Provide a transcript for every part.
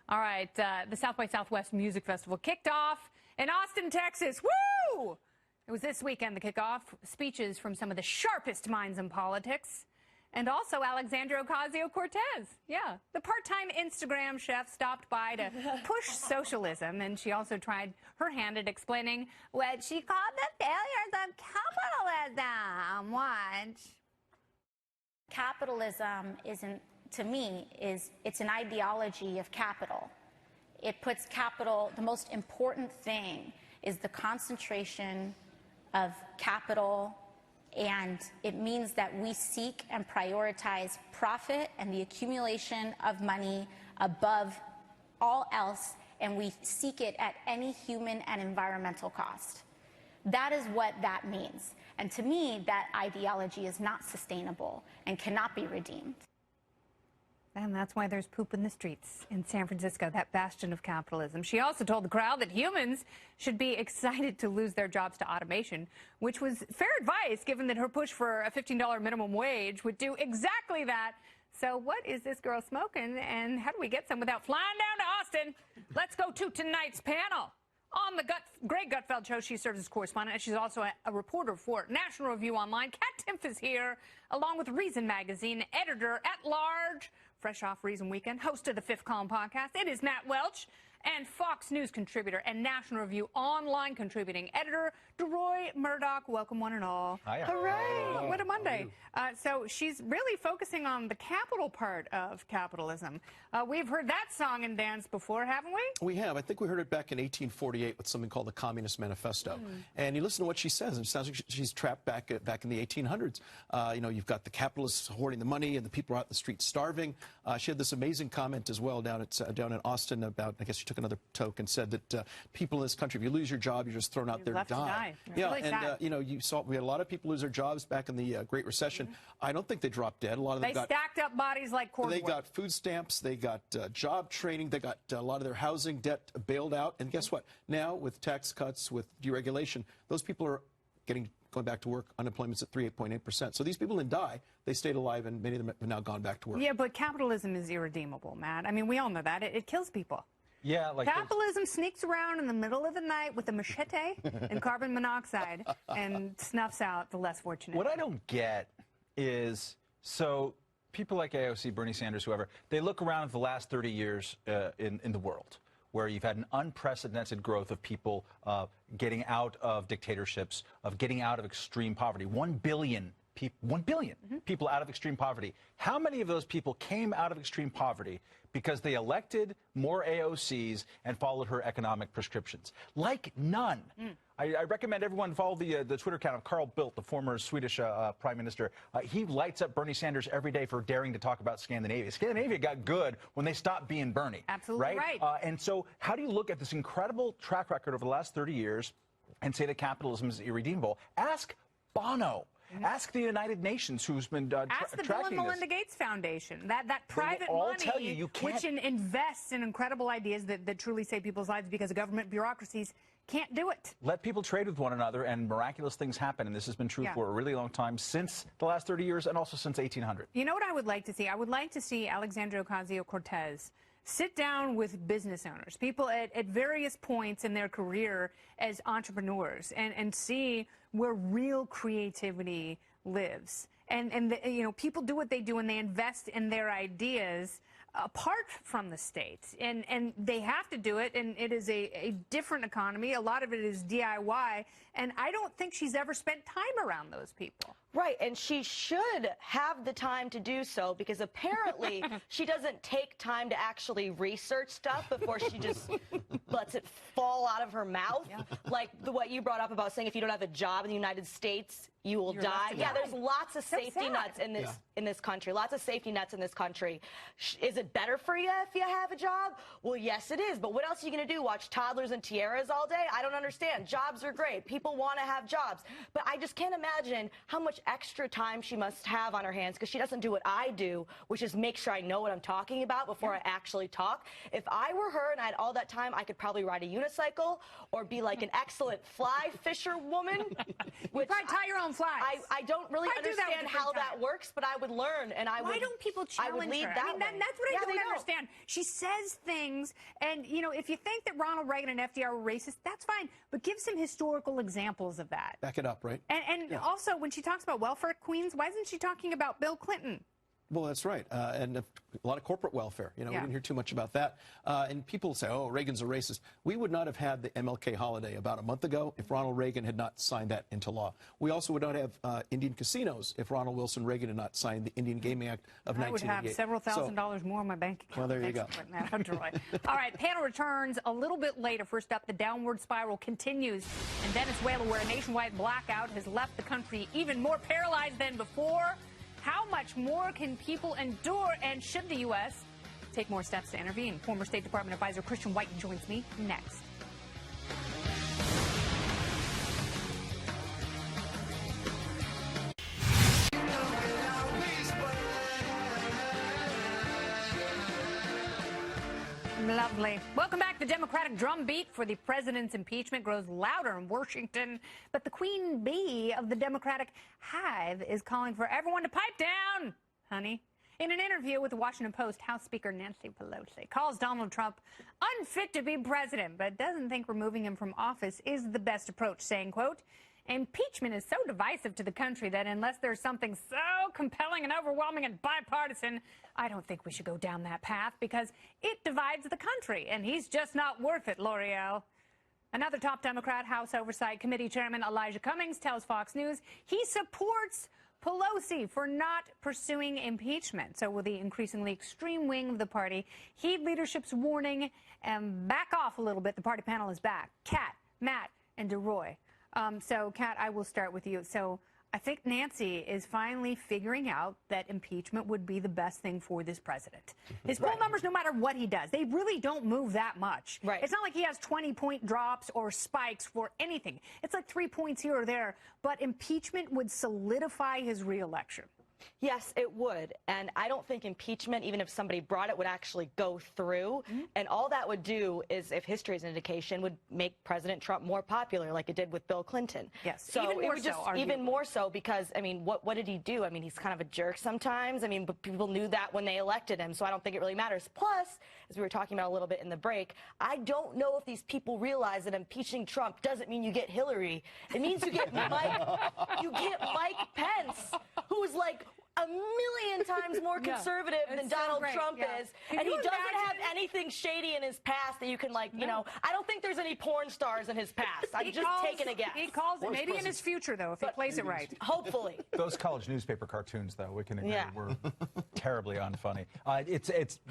All right, the South by Southwest Music Festival kicked off in Austin, Texas. Woo! It was this weekend, the kickoff. Speeches from some of the sharpest minds in politics. And also Alexandria Ocasio-Cortez. Yeah, the part-time Instagram chef stopped by to push socialism, and she also tried her hand at explaining what she called the failures of capitalism. Watch. Capitalism isn't, to me, it's an ideology of capital. It puts capital, the most important thing is the concentration of capital, and it means that we seek and prioritize profit and the accumulation of money above all else, and we seek it at any human and environmental cost. That is what that means. And to me, that ideology is not sustainable and cannot be redeemed. And that's why there's poop in the streets in San Francisco, that bastion of capitalism. She also told the crowd that humans should be excited to lose their jobs to automation, which was fair advice, given that her push for a $15 minimum wage would do exactly that. So what is this girl smoking, and how do we get some without flying down to Austin? Let's go to tonight's panel. On the Greg Gutfeld show, she serves as correspondent, and she's also a reporter for National Review Online. Kat Timpf is here, along with Reason Magazine editor-at-large, fresh off Reason Weekend, host of the Fifth Column podcast. It is Matt Welch, and Fox News contributor and National Review Online contributing editor, Deroy Murdock. Welcome, one and all. Hiya. Hooray! What a Monday. So she's really focusing on the capital part of capitalism. We've heard that song and dance before, haven't we? We have. I think we heard it back in 1848 with something called the Communist Manifesto. And you listen to what she says, and it sounds like she's trapped back in the 1800s. You know, you've got the capitalists hoarding the money, and the people are out in the streets starving. She had this amazing comment as well down in Austin about, I guess she took another toke and said that people in this country, if you lose your job, you're just thrown out there to die. Yeah, really and you know, we had a lot of people lose their jobs back in the Great Recession. I don't think they dropped dead. A lot of them stacked up bodies like cordwood. They got food stamps, they got job training, they got a lot of their housing debt bailed out. And guess what? Now, with tax cuts, with deregulation, those people are going back to work. Unemployment's at 8.8%. So these people didn't die. They stayed alive, and many of them have now gone back to work. Yeah, but capitalism is irredeemable, Matt. I mean, we all know that. It kills people. Yeah, like capitalism sneaks around in the middle of the night with a machete and carbon monoxide and snuffs out the less fortunate. What I don't get is, so people like AOC, Bernie Sanders, whoever, they look around at the last 30 years in the world, where you've had an unprecedented growth of people getting out of dictatorships, of getting out of extreme poverty. 1 billion people out of extreme poverty. How many of those people came out of extreme poverty because they elected more AOCs and followed her economic prescriptions? Like none. I recommend everyone follow the Twitter account of Carl Bildt, the former Swedish prime minister. He lights up Bernie Sanders every day for daring to talk about Scandinavia. Scandinavia got good when they stopped being Bernie. Absolutely right. And so how do you look at this incredible track record over the last 30 years and say that capitalism is irredeemable? Ask Bono. Ask the United Nations, who's been tracking this. Ask the Bill and Melinda Gates Foundation. That private money, which invests in incredible ideas that truly save people's lives because of government bureaucracies, can't do it. Let people trade with one another, and miraculous things happen. And this has been true for a really long time, since the last 30 years, and also since 1800. You know what I would like to see? I would like to see Alexandria Ocasio-Cortez sit down with business owners, people at various points in their career as entrepreneurs, and see where real creativity lives. And you know, people do what they do, and they invest in their ideas apart from the state. And they have to do it, and it is a different economy. A lot of it is DIY, and I don't think she's ever spent time around those people. Right, and she should have the time to do so, because apparently she doesn't take time to actually research stuff before she just lets it fall out of her mouth. Like what you brought up about saying if you don't have a job in the United States, you will die. Yeah, there's lots of safety nets in this country. Lots of safety nets in this country. Is it better for you if you have a job? Well, yes, it is. But what else are you going to do? Watch toddlers and tiaras all day? I don't understand. Jobs are great. People want to have jobs. But I just can't imagine how much extra time she must have on her hands because she doesn't do what I do, which is make sure I know what I'm talking about before I actually talk. If I were her and I had all that time, I could probably ride a unicycle or be like an excellent fly fisher woman. Which probably tie your own flies. I don't really understand how that works, but I would learn, and I would. Why don't people challenge her? That's what I don't understand. She says things, and if you think that Ronald Reagan and FDR were racist, that's fine, but give some historical examples of that. Back it up, right? And also, when she talks about welfare queens, why isn't she talking about Bill Clinton? Well, that's right. And a lot of corporate welfare. We didn't hear too much about that. And people say, oh, Reagan's a racist. We would not have had the MLK holiday about a month ago if Ronald Reagan had not signed that into law. We also would not have Indian casinos if Ronald Wilson Reagan had not signed the Indian Gaming Act of 1988. I would have several $1,000s more in my bank account. Well, there you go. All right, panel returns a little bit later. First up, the downward spiral continues in Venezuela, where a nationwide blackout has left the country even more paralyzed than before. How much more can people endure, and should the U.S. take more steps to intervene? Former State Department advisor Christian White joins me next. Lovely. Welcome back. The Democratic drumbeat for the president's impeachment grows louder in Washington, but the queen bee of the Democratic hive is calling for everyone to pipe down, honey. In an interview with the Washington Post, House Speaker Nancy Pelosi calls Donald Trump unfit to be president, but doesn't think removing him from office is the best approach, saying, quote, impeachment is so divisive to the country that unless there's something so compelling and overwhelming and bipartisan, I don't think we should go down that path because it divides the country, and he's just not worth it, L'Oreal. Another top Democrat, House Oversight Committee Chairman Elijah Cummings tells Fox News he supports Pelosi for not pursuing impeachment. So will the increasingly extreme wing of the party heed leadership's warning and back off a little bit? The party panel is back. Kat, Matt, and DeRoy. So, Kat, I will start with you. So I think Nancy is finally figuring out that impeachment would be the best thing for this president. His poll numbers, no matter what he does, they really don't move that much. Right. It's not like he has 20-point drops or spikes for anything. It's like 3 points here or there. But impeachment would solidify his reelection. Yes, it would. And I don't think impeachment, even if somebody brought it, would actually go through. And all that would do is, if history is an indication, would make President Trump more popular like it did with Bill Clinton. Yes, so even it more would just, so, even more so, because, I mean, what did he do? I mean, he's kind of a jerk sometimes. I mean, but people knew that when they elected him, so I don't think it really matters. Plus, as we were talking about a little bit in the break, I don't know if these people realize that impeaching Trump doesn't mean you get Hillary. It means you get Mike Pence, who is like a million times more conservative than Donald Trump is. And he doesn't have anything shady in his past that you can, like, you know, I don't think there's any porn stars in his past. I'm just taking a guess. He calls it, maybe in his future, though, if he plays it right. Hopefully. Those college newspaper cartoons, though, we can agree, were terribly unfunny.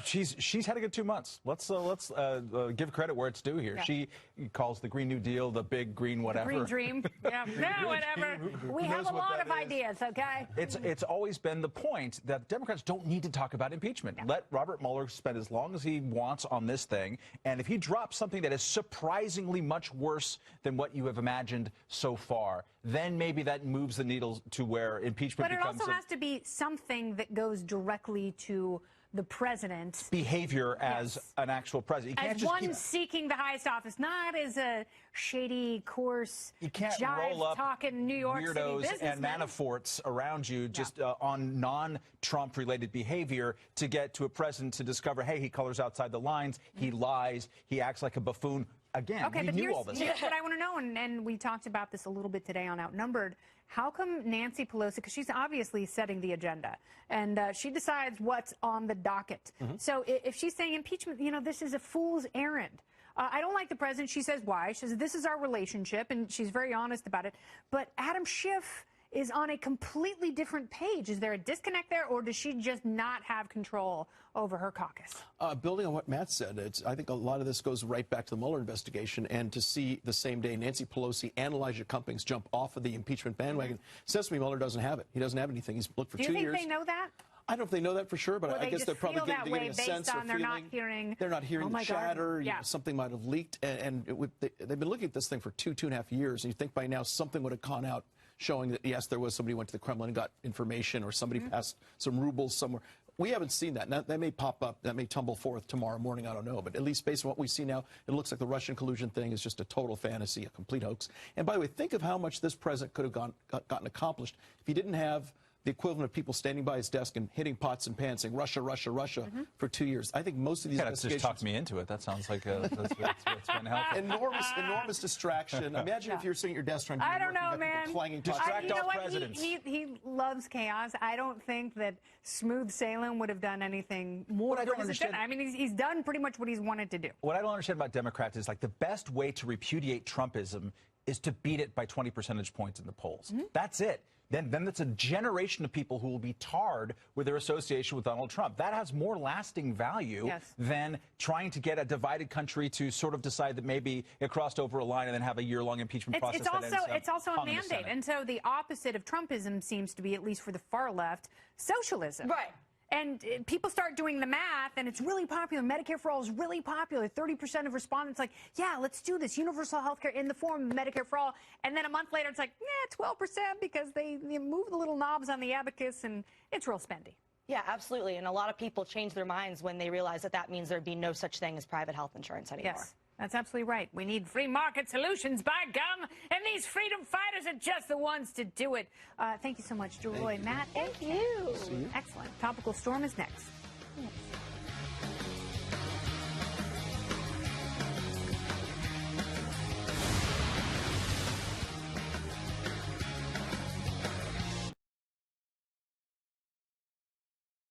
She's had a good 2 months. Let's give credit where it's due here. Yeah. She calls the Green New Deal the big green whatever. The green dream. Yeah, no, whatever. We have a lot of ideas, okay? It's always been the point that Democrats don't need to talk about impeachment. Yeah. Let Robert Mueller spend as long as he wants on this thing, and if he drops something that is surprisingly much worse than what you have imagined so far, then maybe that moves the needle to where impeachment becomes... But it also has to be something that goes directly to the president's behavior as an actual president. You can't just one seeking the highest office, not as a shady, coarse, you can't roll up talking New York weirdos City and Manaforts around you just on non-Trump related behavior to get to a president to discover, hey, he colors outside the lines, he lies, he acts like a buffoon. Again, okay, we knew all this. Here's what I want to know, and we talked about this a little bit today on Outnumbered. How come Nancy Pelosi, because she's obviously setting the agenda, and she decides what's on the docket. So if she's saying impeachment, you know, this is a fool's errand. I don't like the president. She says why. She says this is our relationship, and she's very honest about it. But Adam Schiff is on a completely different page. Is there a disconnect there, or does she just not have control over her caucus? Building on what Matt said, I think a lot of this goes right back to the Mueller investigation, and to see the same day Nancy Pelosi and Elijah Cummings jump off of the impeachment bandwagon says to me Mueller doesn't have it. He doesn't have anything. He's looked for 2 years. Do you think they know that? I don't know if they know that for sure, but I guess they're probably getting a sense or feeling. They're not hearing the chatter. You know, something might have leaked, and they've been looking at this thing for 2.5 years, and you think by now something would have gone out showing that, yes, there was somebody who went to the Kremlin and got information, or somebody passed some rubles somewhere. We haven't seen that. Now, that may pop up, that may tumble forth tomorrow morning, I don't know. But at least based on what we see now, it looks like the Russian collusion thing is just a total fantasy, a complete hoax. And by the way, think of how much this president could have gotten accomplished if he didn't have the equivalent of people standing by his desk and hitting pots and pans saying Russia, Russia, Russia for 2 years. I think most of these investigations... just talked me into it. That sounds like that's what's been helpful. Enormous distraction. Imagine if you're sitting at your desk trying to I don't know, man. Clanging pots. Distract all presidents. He loves chaos. I don't think that smooth sailing would have done anything more. What I don't understand... I mean, he's done pretty much what he's wanted to do. What I don't understand about Democrats is, like, the best way to repudiate Trumpism is to beat it by 20 percentage points in the polls. That's it. Then that's a generation of people who will be tarred with their association with Donald Trump. That has more lasting value than trying to get a divided country to sort of decide that maybe it crossed over a line and then have a year-long impeachment process. It's also a mandate. And so the opposite of Trumpism seems to be, at least for the far left, socialism. Right. And people start doing the math, and it's really popular. Medicare for All is really popular. 30% of respondents like, yeah, let's do this. Universal health care in the form of Medicare for All. And then a month later, it's like, 12% because they move the little knobs on the abacus, and it's real spendy. Yeah, absolutely. And a lot of people change their minds when they realize that that means there'd be no such thing as private health insurance anymore. Yes. That's absolutely right. We need free market solutions, by gum, and these freedom fighters are just the ones to do it. Thank you so much, Deroy, Matt, and Ken. Thank you. Excellent. Topical Storm is next.